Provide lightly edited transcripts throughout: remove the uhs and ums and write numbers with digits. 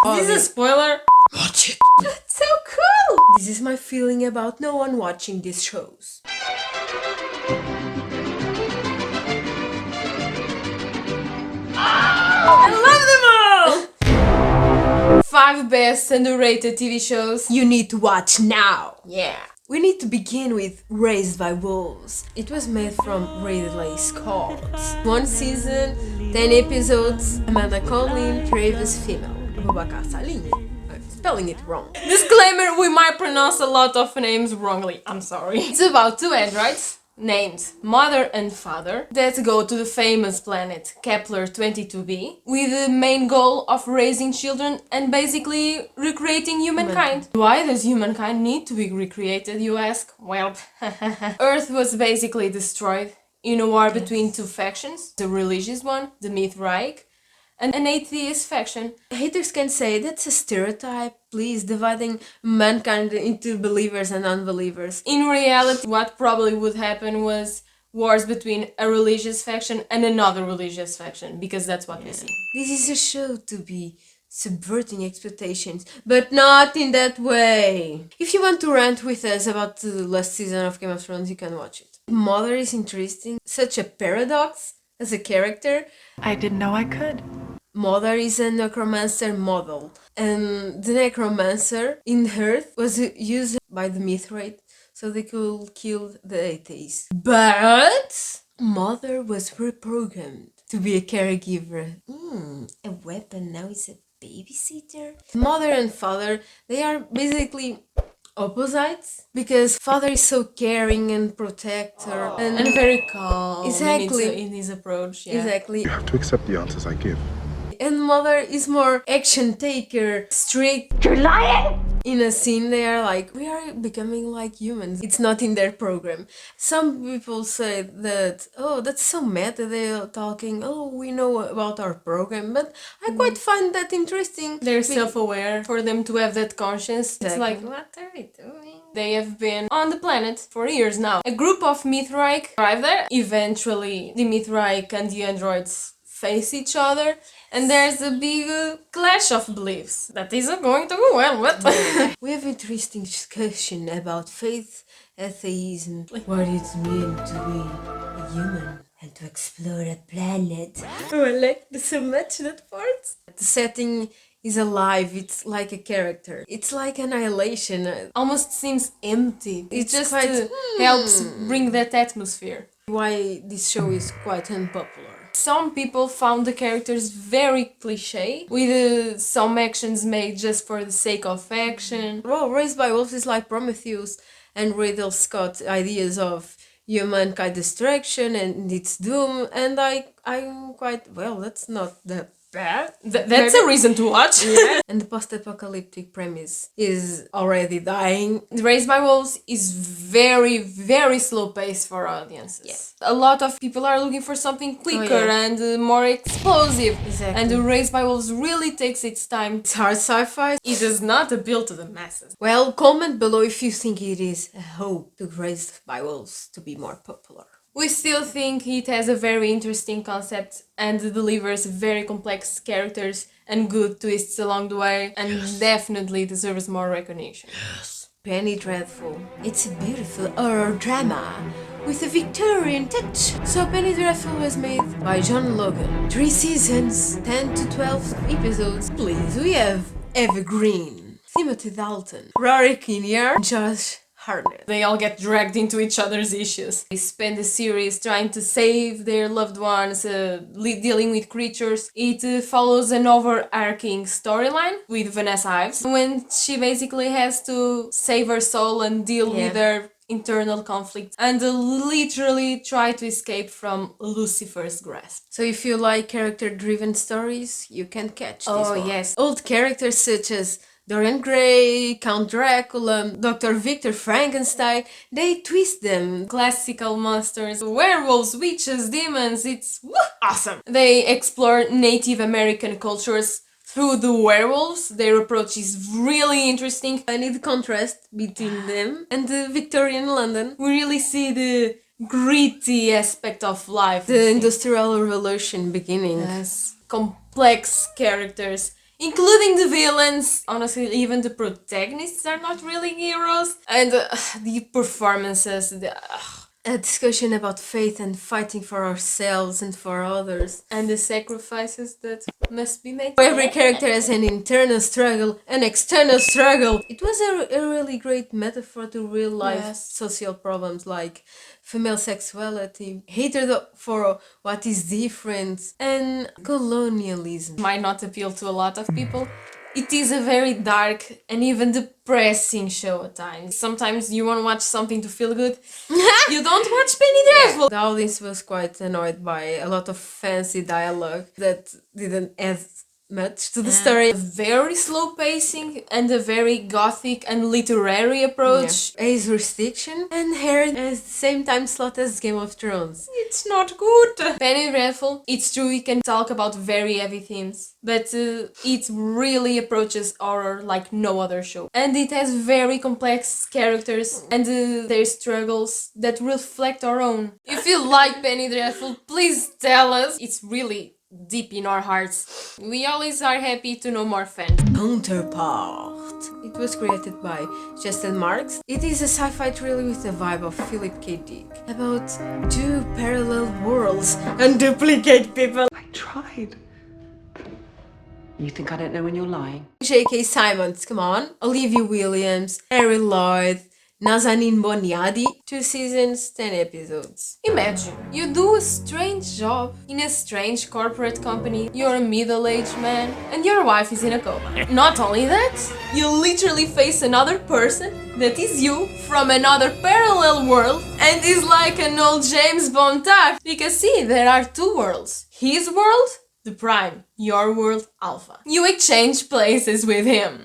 Is this a spoiler? Watch it. That's so cool! This is my feeling about no one watching these shows. I love them all! 5 best underrated TV shows you need to watch now. Yeah. We need to begin with Raised by Wolves. It was made from Ridley Scott. 1 season, 10 episodes, Amanda Conlin, Travis Fimmel, Abubakar Salim. I'm spelling it wrong. Disclaimer, we might pronounce a lot of names wrongly. I'm sorry. It's about 2 androids named Mother and Father that go to the famous planet Kepler 22b with the main goal of raising children and basically recreating humankind. Why does humankind need to be recreated, you ask? Well, Earth was basically destroyed in a war between 2 factions, the religious one, the Mithraik, and an atheist faction. Haters can say that's a stereotype, please, dividing mankind into believers and unbelievers. In reality, what probably would happen was wars between a religious faction and another religious faction, because that's what we see. This is a show to be subverting expectations, but not in that way. If you want to rant with us about the last season of Game of Thrones, you can watch it. Mother is interesting, such a paradox as a character. I didn't know I could. Mother is a necromancer model, and the necromancer in Earth was used by the Mithrite so they could kill the atheists. But Mother was reprogrammed to be a caregiver. A weapon now is a babysitter. Mother and Father, they are basically opposites, because Father is so caring and protector and very calm. Exactly. In his approach. Yeah. Exactly. You have to accept the answers I give. And Mother is more action taker, strict. You're lying! In a scene they are like, we are becoming like humans. It's not in their program. Some people say that, oh, that's so meta, they're talking, oh, we know about our program, but I quite find that interesting. They're self-aware for them to have that conscience. It's like, what are we doing? They have been on the planet for years now. A group of Mithraik arrive there. Eventually, the Mithraik and the androids face each other, and there's a big clash of beliefs that isn't going to go well. What? We have interesting discussion about faith, atheism, what it means to be a human and to explore a planet. Oh, I like so much that part. The setting is alive, it's like a character. It's like Annihilation. It almost seems empty. It just helps bring that atmosphere. Why this show is quite unpopular. Some people found the characters very cliché, with some actions made just for the sake of action. Well, Raised by Wolves is like Prometheus and Ridley Scott's ideas of humankind destruction and its doom, and I'm quite, well, that's not that bad. That's a reason to watch. Yeah. And the post-apocalyptic premise is already dying. Raised by Wolves is very, very slow paced for audiences. Yes. A lot of people are looking for something quicker and more explosive. Exactly. And Raised by Wolves really takes its time. It's hard sci-fi. It does not appeal to the masses. Well, comment below if you think it is a hope to Raised by Wolves to be more popular. We still think it has a very interesting concept and delivers very complex characters and good twists along the way, and definitely deserves more recognition. Yes. Penny Dreadful. It's a beautiful horror drama with a Victorian touch. So Penny Dreadful was made by John Logan. 3 seasons, 10 to 12 episodes. Please, we have Eva Green, Timothy Dalton, Rory Kinnear, Josh Hartnett. They all get dragged into each other's issues. They spend the series trying to save their loved ones, dealing with creatures. It follows an overarching storyline with Vanessa Ives, when she basically has to save her soul and deal with her internal conflict and literally try to escape from Lucifer's grasp. So if you like character-driven stories, you can catch this one. Yes. Old characters such as Dorian Gray, Count Dracula, Dr. Victor Frankenstein, they twist them. Classical monsters, werewolves, witches, demons, it's awesome. They explore Native American cultures through the werewolves. Their approach is really interesting. I need the contrast between them and the Victorian London. We really see the gritty aspect of life. The Industrial Revolution beginning. Yes. Complex characters, including the villains. Honestly, even the protagonists are not really heroes. And the performances, a discussion about faith and fighting for ourselves and for others, and the sacrifices that must be made. Every character has an internal struggle, an external struggle. It was a really great metaphor to real life social problems like female sexuality, hatred for what is different, and colonialism. Might not appeal to a lot of people. It is a very dark and even depressing show at times. Sometimes you want to watch something to feel good. You don't watch Penny Dreadful. The audience was quite annoyed by a lot of fancy dialogue that didn't add much to the story. Very slow pacing and a very gothic and literary approach. Age restriction and hair at the same time slot as Game of Thrones. It's not good. Penny Dreadful, it's true we can talk about very heavy themes, but it really approaches horror like no other show. And it has very complex characters and their struggles that reflect our own. If you like Penny Dreadful, please tell us. It's really deep in our hearts. We always are happy to know more fans. Counterpart. It was created by Justin Marks. It is a sci-fi thriller with the vibe of Philip K. Dick about two parallel worlds and duplicate people. I tried. You think I don't know when you're lying? J.K. Simmons, come on. Olivia Williams, Harry Lloyd, Nazanin Boniadi, 2 seasons, 10 episodes. Imagine, you do a strange job in a strange corporate company, you're a middle-aged man, and your wife is in a coma. Not only that, you literally face another person that is you from another parallel world and is like an old James Bond type. Because see, there are two worlds. His world, the Prime, your world, Alpha. You exchange places with him.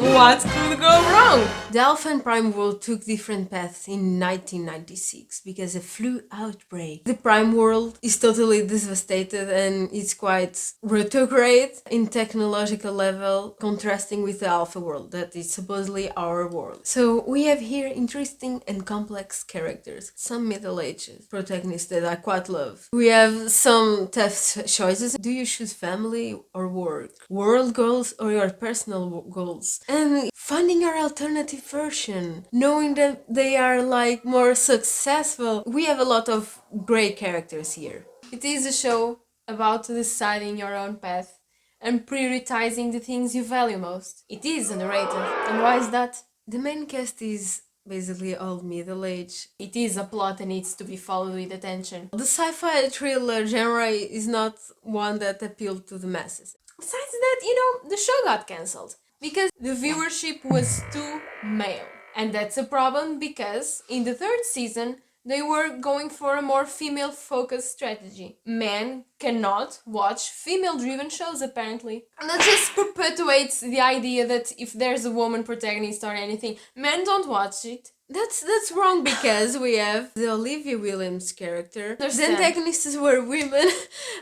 What could go wrong? The Alpha and Prime world took different paths in 1996 because of flu outbreak. The Prime world is totally devastated and it's quite retrograde in technological level, contrasting with the Alpha world that is supposedly our world. So we have here interesting and complex characters, some middle-aged protagonists that I quite love. We have some tough choices. Do you choose family or work? World goals or your personal goals? And finding our alternative version, knowing that they are like more successful. We have a lot of great characters here. It is a show about deciding your own path and prioritizing the things you value most. It is underrated. And why is that? The main cast is basically all middle-aged. It is a plot that needs to be followed with attention. The sci-fi thriller genre is not one that appealed to the masses. Besides that, the show got cancelled because the viewership was too male. And that's a problem because in the third season, they were going for a more female-focused strategy. Men cannot watch female-driven shows, apparently. And that just perpetuates the idea that if there's a woman protagonist or anything, men don't watch it. That's wrong because we have the Olivia Williams character. The antagonists were women.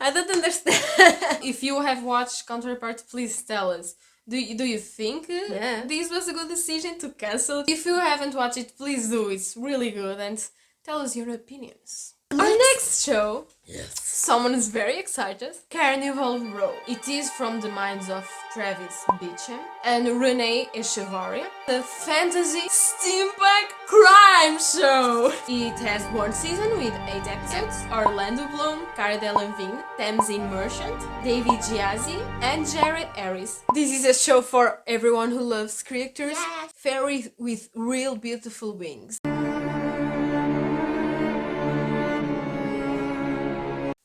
I don't understand. If you have watched Counterpart, please tell us. Do you think this was a good decision to cancel? If you haven't watched it, please do. It's really good and tell us your opinions. Our next show, someone is very excited, Carnival Row. It is from the minds of Travis Beecham and Renee Echevarria, the fantasy steampunk crime show. It has one season with 8 episodes. Orlando Bloom, Cara Delevingne, Tamsin Merchant, David Giazzi, and Jared Harris. This is a show for everyone who loves creatures, fairies with real beautiful wings.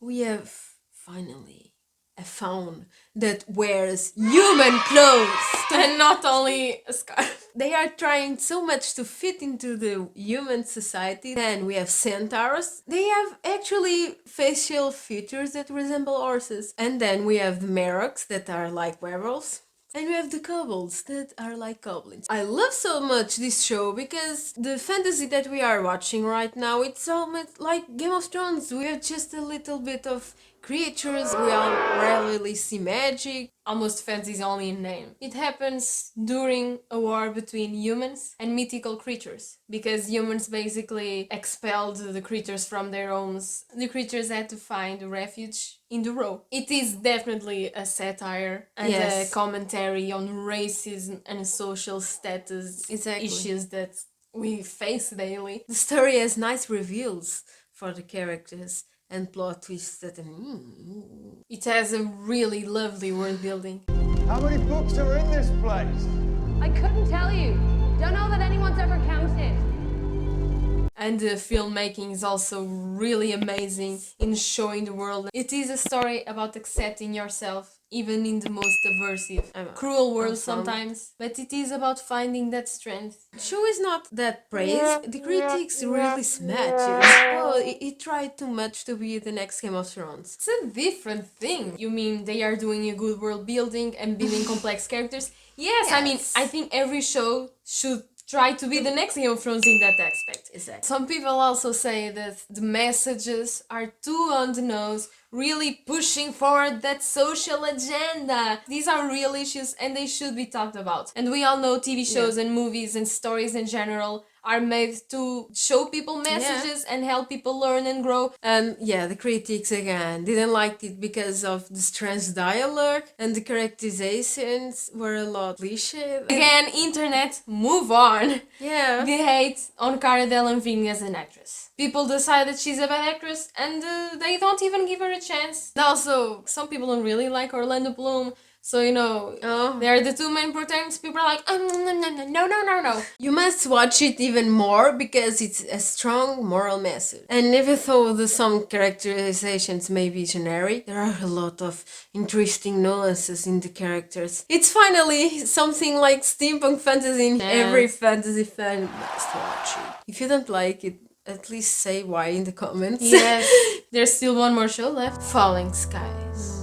We have finally a faun that wears human clothes and not only a scarf. They are trying so much to fit into the human society. Then we have centaurs. They have actually facial features that resemble horses. And then we have the Merox that are like werewolves. And we have the kobolds that are like goblins. I love so much this show because the fantasy that we are watching right now, it's almost like Game of Thrones. We have just a little bit of creatures. We all rarely see magic. Almost fantasy only in name. It happens during a war between humans and mythical creatures, because humans basically expelled the creatures from their homes. The creatures had to find refuge in the row. It is definitely a satire and a commentary on racism and social status issues that we face daily. The story has nice reveals for the characters and plot twists that it has a really lovely world building. How many books are in this place? I couldn't tell you. Don't know that anyone's ever counted. And the filmmaking is also really amazing in showing the world. It is a story about accepting yourself, even in the most aversive, cruel world sometimes. But it is about finding that strength. The show is not that praised. The critics really smash it. Oh, it tried too much to be the next Game of Thrones. It's a different thing. You mean they are doing a good world building and building complex characters? Yes, I mean, I think every show should try to be the next Game of Thrones in that aspect. Exactly. Some people also say that the messages are too on the nose, really pushing forward that social agenda. These are real issues and they should be talked about. And we all know TV shows and movies and stories in general are made to show people messages and help people learn and grow. And the critics again didn't like it because of the strange dialogue and the characterizations were a lot cliche. Again, internet, move on. Yeah. The hate on Cara Delevingne as an actress. People decide that she's a bad actress and they don't even give her a chance. And also, some people don't really like Orlando Bloom. So, they're the two main protagonists. People are like, no. You must watch it even more because it's a strong moral message. And even though some characterizations may be generic, there are a lot of interesting nuances in the characters. It's finally something like steampunk fantasy in every fantasy fan must watch it. If you don't like it, at least say why in the comments. Yes, there's still one more show left. Falling Skies.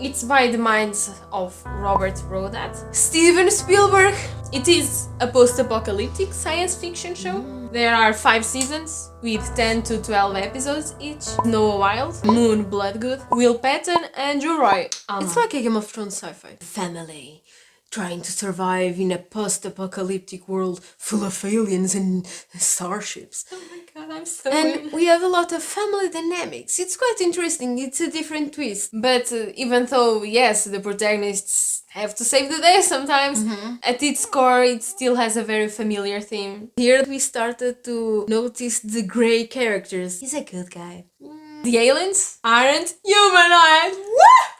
It's by the minds of Robert Rodat, Steven Spielberg. It is a post-apocalyptic science fiction show. There are 5 seasons with 10 to 12 episodes each. Noah Wilde, Moon Bloodgood, Will Patton, and Drew Roy. It's like a Game of Thrones sci-fi. Family trying to survive in a post-apocalyptic world full of aliens and starships. Oh my god, I'm so And we have a lot of family dynamics. It's quite interesting. It's a different twist. But even though, yes, the protagonists have to save the day sometimes, at its core it still has a very familiar theme. Here we started to notice the grey characters. He's a good guy. The aliens aren't humanoid!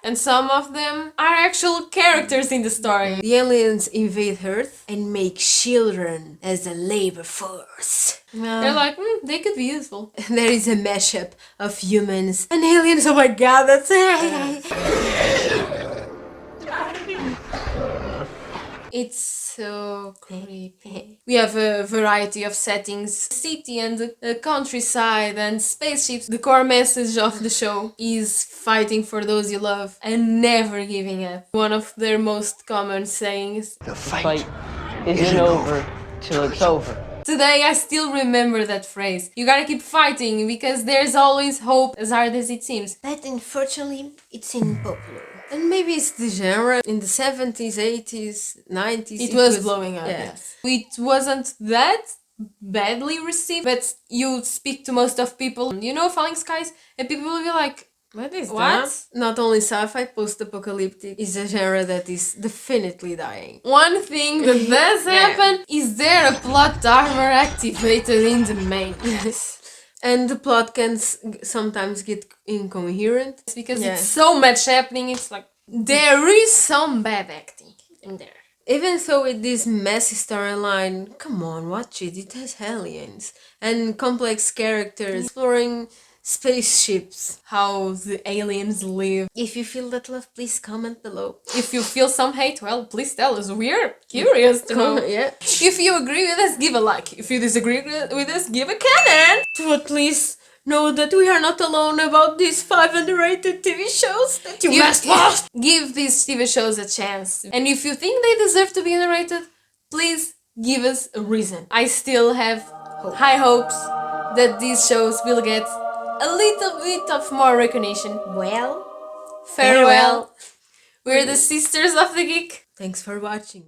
And some of them are actual characters in the story. The aliens invade Earth and make children as a labor force. They're like, they could be useful. There is a mashup of humans and aliens. Oh my god, that's It's so creepy. We have a variety of settings, city and countryside and spaceships. The core message of the show is fighting for those you love and never giving up. One of their most common sayings, The fight Isn't over till it's over. today I still remember that phrase. You gotta keep fighting because there's always hope, as hard as it seems. But unfortunately, it's unpopular. And maybe it's the genre. In the 70s, 80s, 90s, It was blowing up, yeah. yes. It wasn't that badly received, but you speak to most of people, Falling Skies, and people will be like, What is What? that? Not only sci-fi, post-apocalyptic is a genre that is definitely dying. one thing that does happen is there a plot armor activated in the main. Yes. And the plot can sometimes get incoherent. It's because it's so much happening, it's like, there is some bad acting in there. Even though with this messy storyline, come on, watch it. It has aliens and complex characters exploring spaceships. How the aliens live. If you feel that love, please comment below. If you feel some hate, well, please tell us. We're curious to know. Yeah. If you agree with us, give a like. If you disagree with us, give a cannon. To at least know that we are not alone about these 5 underrated TV shows that you must watch. Give these TV shows a chance. And if you think they deserve to be underrated, please give us a reason. I still have high hopes that these shows will get a little bit of more recognition. Well, Farewell. We're the Sisters of the Geek. thanks for watching.